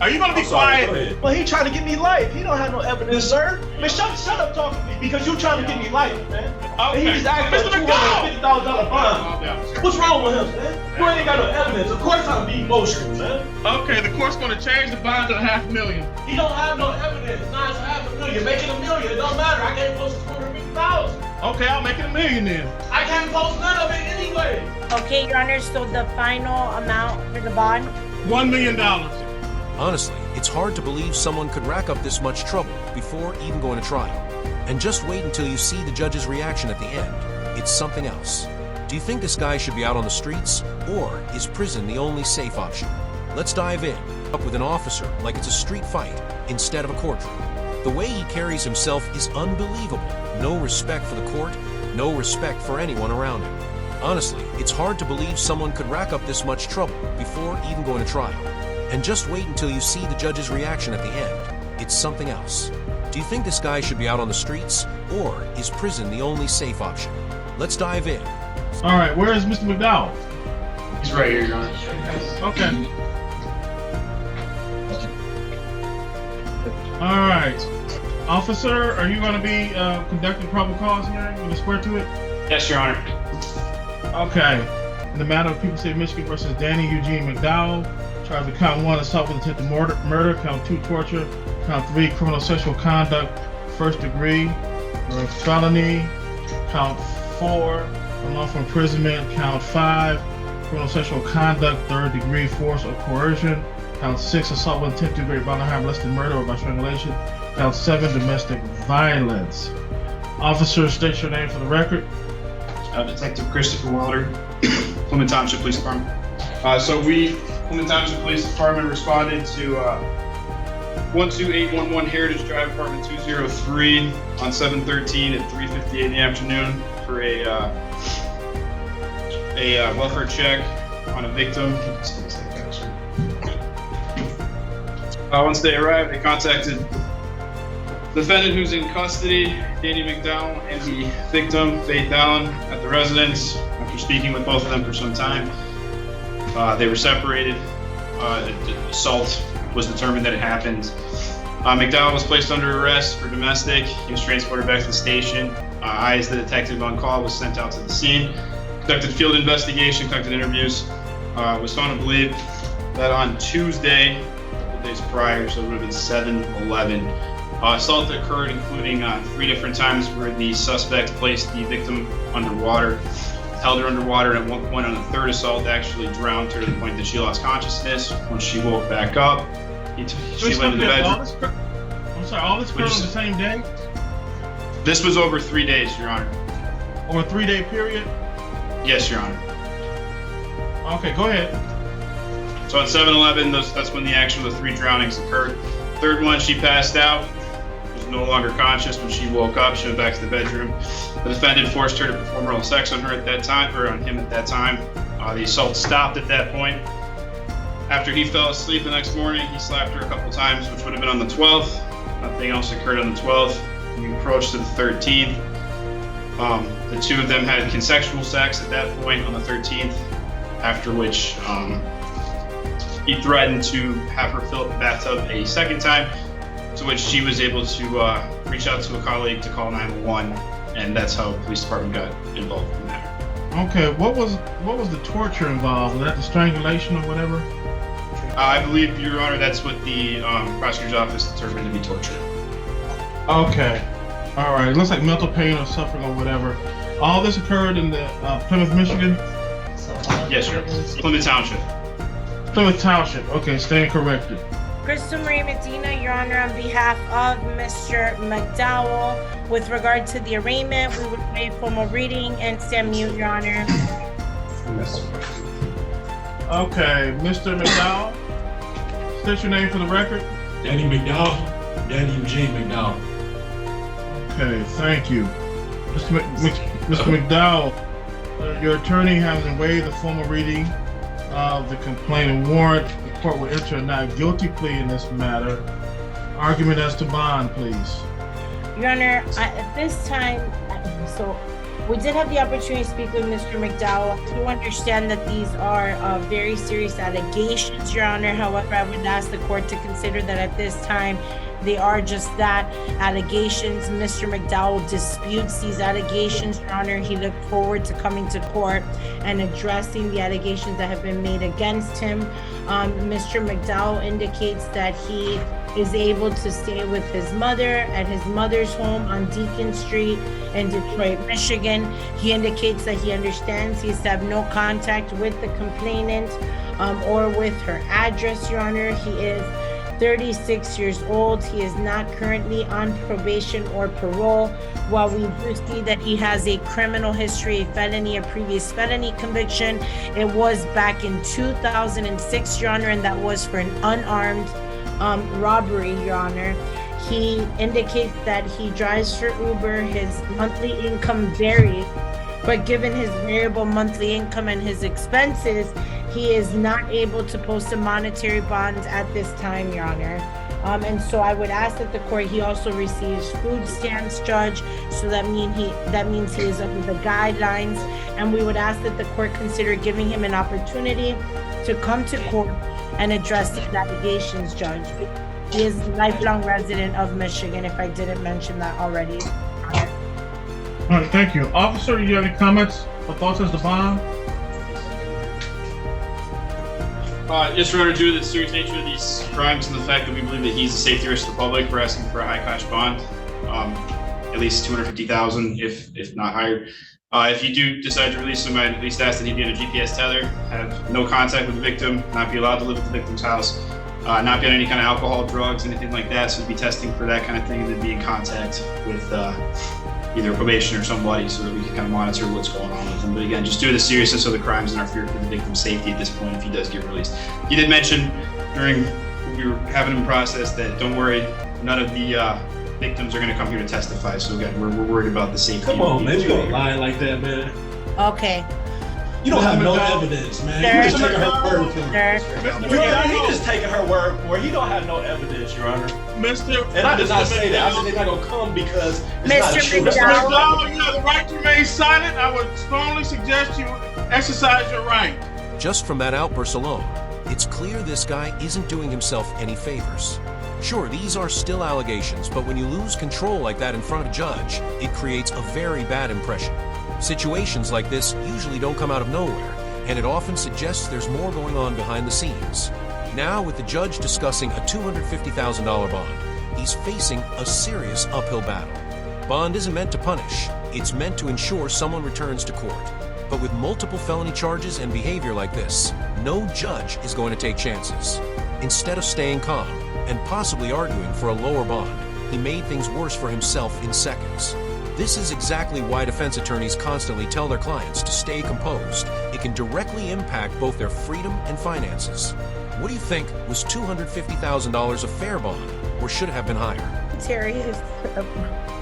Are you gonna be quiet? Well, he trying to get me life. He don't have no evidence, sir. Man, shut up talking to me because you trying to get me life, man. Okay. And he's asking for a $250,000 bond. What's wrong with him, man? You ain't got no evidence. Of course I'm be emotional, man. Okay, the court's gonna change the bond to $500,000. He don't have no evidence. Now it's $500,000. Make it $1 million. It don't matter. I can't post $250,000. Okay, I'll make it $1 million then. I can't post none of it anyway. Okay, Your Honor, so the final amount for the bond? $1 million. Honestly, it's hard to believe someone could rack up this much trouble before even going to trial. And just wait until you see the judge's reaction at the end. It's something else. Do you think this guy should be out on the streets, or is prison the only safe option? Let's dive in, up with an officer like it's a street fight instead of a courtroom. The way he carries himself is unbelievable. No respect for the court, no respect for anyone around him. Honestly, it's hard to believe someone could rack up this much trouble before even going to trial. And just wait until you see the judge's reaction at the end. It's something else. Do you think this guy should be out on the streets, or is prison the only safe option? Let's dive in. All right, where is Mr. McDowell? He's right here, Your Honor. Okay. All right. Officer, are you going to be conducting probable cause hearing? Going to swear to it? Yes, Your Honor. Okay. In the matter of People State of Michigan versus Danny Eugene McDowell, charged with count 1, assault with intent to murder, count 2, torture, count 3, criminal sexual conduct, first degree, or felony, count 4, unlawful imprisonment, count 5, criminal sexual conduct, third degree force or coercion, count 6, assault with intent to great bodily harm less than murder or by strangulation, count 7, domestic violence. Officer, state your name for the record. Detective Christopher Wilder, Plymouth Township Police Department. Plymouth Township Police Department responded to 12811 Heritage Drive, Apartment 203 on 7/13 at 3:58 in the afternoon for a welfare check on a victim. Once they arrived, they contacted the defendant who's in custody, Danny McDowell, and the victim, Faith Allen, at the residence. After speaking with both of them for some time, they were separated. Assault was determined that it happened. McDowell was placed under arrest for domestic. He was transported back to the station. I, as the detective on call, was sent out to the scene, conducted field investigation, conducted interviews. Was found to believe that on Tuesday, a couple days prior, so it would have been 7/11, assault occurred, including 3 different times where the suspect placed the victim underwater, held her underwater, and at one point on the third assault actually drowned her to the point that she lost consciousness. When she woke back up, she went to the bedroom. I'm sorry, all this occurred on the same day? This was over 3 days, Your Honor. Over a 3-day period? Yes, Your Honor. Okay, go ahead. So on 7/11, that's when the actual 3 drownings occurred. Third one, she passed out, was no longer conscious. When she woke up, she went back to the bedroom. The defendant forced her to perform oral sex on her at that time, or on him at that time. The assault stopped at that point. After he fell asleep the next morning, he slapped her a couple times, which would have been on the 12th. Nothing else occurred on the 12th. We approached to the 13th. The 2 of them had consensual sex at that point on the 13th, after which he threatened to have her fill up the bathtub a second time, to which she was able to reach out to a colleague to call 911, and that's how the police department got involved in that. Okay, what was the torture involved? Was that the strangulation or whatever? I believe, Your Honor, that's what the prosecutor's office determined to be torture. Okay. All right. It looks like mental pain or suffering or whatever. All this occurred in the Plymouth, Michigan? Yes, sir. Plymouth Township. Plymouth Township. Okay, stand corrected. Crystal Marie Medina, Your Honor, on behalf of Mr. McDowell, with regard to the arraignment, we would waive formal reading and stand mute, Your Honor. Yes. Okay, Mr. McDowell, state your name for the record. Danny McDowell, Danny Eugene McDowell. Okay, thank you. Mr. McDowell, your attorney having waived the formal reading of the complaint and warrant, the court will enter a not guilty plea in this matter. Argument as to bond, please. Your Honor, at this time, so We did have the opportunity to speak with Mr. McDowell. I do understand that these are very serious allegations, Your Honor. However, I would ask the court to consider that at this time, they are just that, allegations. Mr. McDowell disputes these allegations, Your Honor. He looked forward to coming to court and addressing the allegations that have been made against him. Mr. McDowell indicates that he is able to stay with his mother at his mother's home on Deacon Street in Detroit, Michigan. He indicates that he understands he has to have no contact with the complainant or with her address, Your Honor. He is 36 years old. He is not currently on probation or parole. While we do see that he has a criminal history, a previous felony conviction, it was back in 2006, Your Honor, and that was for an unarmed robbery, Your Honor. He indicates that he drives for Uber. His monthly income varies, but given his variable monthly income and his expenses, he is not able to post a monetary bond at this time, Your Honor. And so I would ask that the court, he also receives food stamps, Judge, so that means he is under the guidelines, and we would ask that the court consider giving him an opportunity to come to court and address these allegations, Judge. He is a lifelong resident of Michigan, if I didn't mention that already. All right, thank you. Officer, do you have any comments or thoughts as to bond? Just in order to do the serious nature of these crimes and the fact that we believe that he's a safety risk to the public, we're asking for a high cash bond, at least $250,000, if not higher. If you do decide to release him, I'd at least ask that he be on a GPS tether, have no contact with the victim, not be allowed to live at the victim's house, not be on any kind of alcohol, drugs, anything like that. So be testing for that kind of thing, and then be in contact with either probation or somebody, so that we can kind of monitor what's going on with him. But again, just due to the seriousness of the crimes and our fear for the victim's safety at this point, if he does get released. You did mention during when we were having him processed that don't worry, none of the victims are going to come here to testify. So again, we're worried about the safety. Come on, man, you don't lie like that, man. Okay. You don't have no evidence, man. You just taking her word for it. Your Honor, he just taking her word for it. He don't have no evidence, Your Honor. And I did not say that. I said they're not gonna come because it's not true. Mr. McDowell, you have the right to remain silent. I would strongly suggest you exercise your right. Just from that outburst alone, it's clear this guy isn't doing himself any favors. Sure, these are still allegations, but when you lose control like that in front of a judge, it creates a very bad impression. Situations like this usually don't come out of nowhere, and it often suggests there's more going on behind the scenes. Now, with the judge discussing a $250,000 bond, he's facing a serious uphill battle. Bond isn't meant to punish, it's meant to ensure someone returns to court. But with multiple felony charges and behavior like this, no judge is going to take chances. Instead of staying calm and possibly arguing for a lower bond, he made things worse for himself in seconds. This is exactly why defense attorneys constantly tell their clients to stay composed. It can directly impact both their freedom and finances. What do you think? Was $250,000 a fair bond, or should it have been higher? Terry is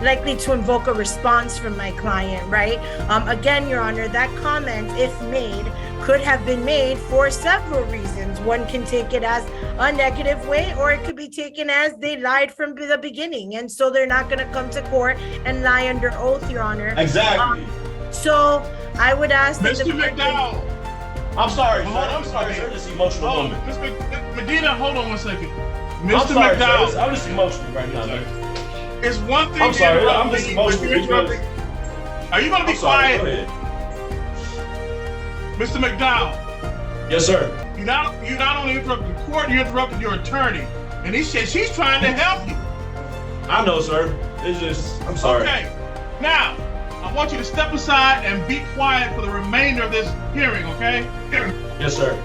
likely to invoke a response from my client, right? Again, Your Honor, that comment, if made, could have been made for several reasons. One can take it as a negative way, or it could be taken as they lied from the beginning, and so they're not going to come to court and lie under oath, Your Honor. Exactly. So I would ask that Mr. McDowell. I'm sorry, sir. I'm sorry, sir. This emotional Oh, moment. Ms. Medina, hold on one second. I'm Mr. sorry, McDowell, sir. I'm just emotional right now, man. it's one thing I'm sorry, to I'm interrupt just me, but emotional you're interrupting. Are you going to be I'm sorry. Go quiet? ahead. Mr. McDowell, Yes, sir. you not only interrupted the court, you interrupted your attorney. And he said she's trying to help you. I know, sir. It's just, I'm sorry. Okay. Now, I want you to step aside and be quiet for the remainder of this hearing, okay? Yes, sir.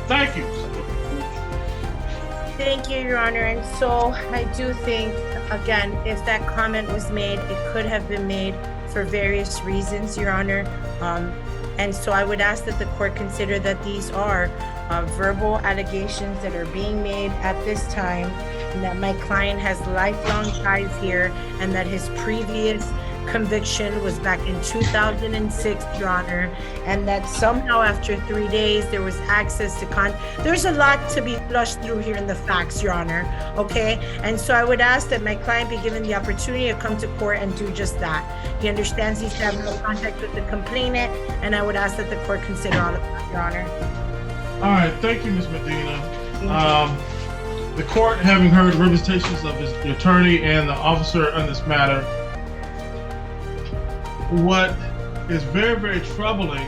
Thank you. Thank you, Your Honor. And so I do think, again, if that comment was made, it could have been made for various reasons, Your Honor. And so I would ask that the court consider that these are verbal allegations that are being made at this time, and that my client has lifelong ties here, and that his previous conviction was back in 2006, Your Honor, and that somehow after 3 days there was access to there's a lot to be flushed through here in the facts, Your Honor, okay? And so I would ask that my client be given the opportunity to come to court and do just that. He understands he's having no contact with the complainant, and I would ask that the court consider all of that, Your Honor. All right, thank you, Ms. Medina. The court, having heard representations of the attorney and the officer on this matter, what is very, very troubling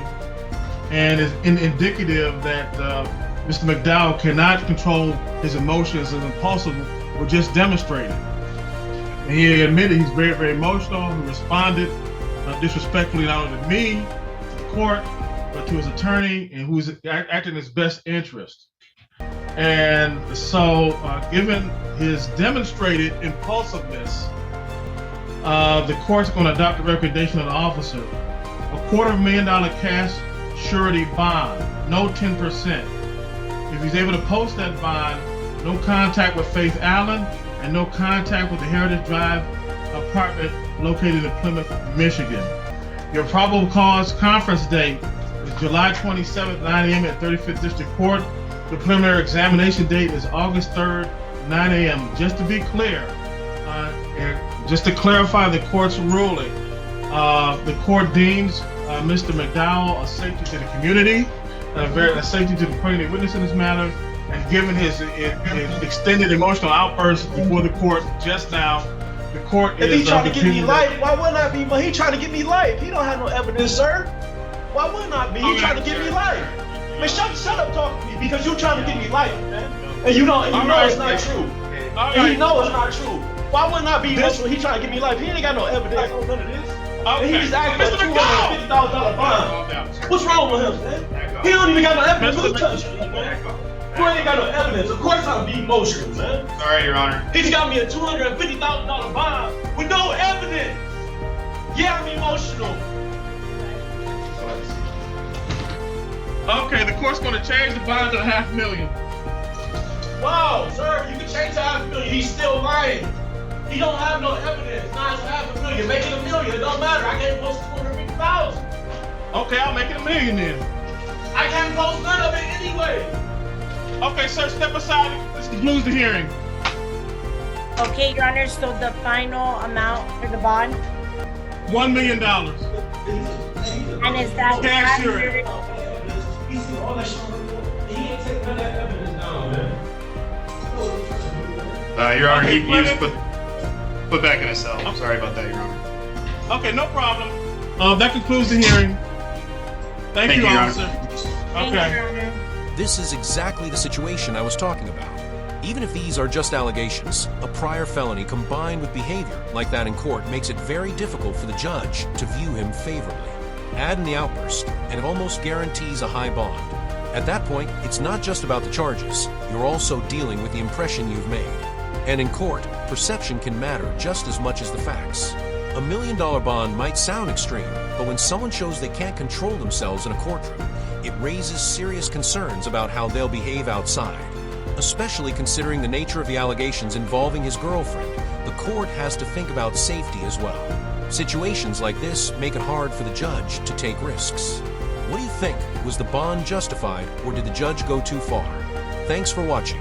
and is indicative that Mr. McDowell cannot control his emotions and impulsive were just demonstrated. And he admitted he's very, very emotional. He responded disrespectfully not only to me, to the court, but to his attorney, and who's acting in his best interest. And so, given his demonstrated impulsiveness, the court's going to adopt the recommendation of the officer: $250,000 cash surety bond, no 10%. If he's able to post that bond, no contact with Faith Allen and no contact with the Heritage Drive apartment located in Plymouth, Michigan. Your probable cause conference date is July 27th, 9 a.m. at 35th District Court. The preliminary examination date is August 3rd, 9 a.m. Just to be clear, and just to clarify the court's ruling, the court deems Mr. McDowell a safety to the community, a safety to the pregnant witness in this matter, and given his extended emotional outburst before the court just now, the court if is... he trying to give me life, why wouldn't I be? But he trying to give me life. He don't have no evidence, sir. Why wouldn't I be? He trying to give me life. Man, shut up talking to me, because you trying to give me life, man. And you know it's not true. And you know it's not true. Why wouldn't I be emotional? He trying to give me life. He ain't got no evidence on none of this. And he just asked for a $250,000 bond. What's wrong with him, man? He don't even got no evidence. Look at you, man. You ain't got no evidence. Of course I'm be emotional, man. Sorry, Your Honor. He's got me a $250,000 bond with no evidence. Yeah, I'm emotional. Okay, the court's going to change the bond to $500,000. Wow, sir, you can change to $500,000. He's still lying. He don't have no evidence. Now it's $500,000. Make it $1 million. It don't matter. I can't post $250,000. Okay, I'll make it $1 million then. I can't post none of it anyway. Okay, sir, step aside. This concludes the hearing. Okay, Your Honor, so the final amount for the bond? $1 million. And is that Cash surety. Your Honor, Okay, he was put back in a cell. I'm sorry about that, Your Honor. Okay, no problem. That concludes the hearing. Thank you, Your Honor. officer. Thank you, Okay. Your Honor. This is exactly the situation I was talking about. Even if these are just allegations, a prior felony combined with behavior like that in court makes it very difficult for the judge to view him favorably. Add in the outburst, and it almost guarantees a high bond. At that point, it's not just about the charges, you're also dealing with the impression you've made. And in court, perception can matter just as much as the facts. $1 million bond might sound extreme, but when someone shows they can't control themselves in a courtroom, it raises serious concerns about how they'll behave outside. Especially considering the nature of the allegations involving his girlfriend, the court has to think about safety as well. Situations like this make it hard for the judge to take risks. What do you think? Was the bond justified, or did the judge go too far? Thanks for watching.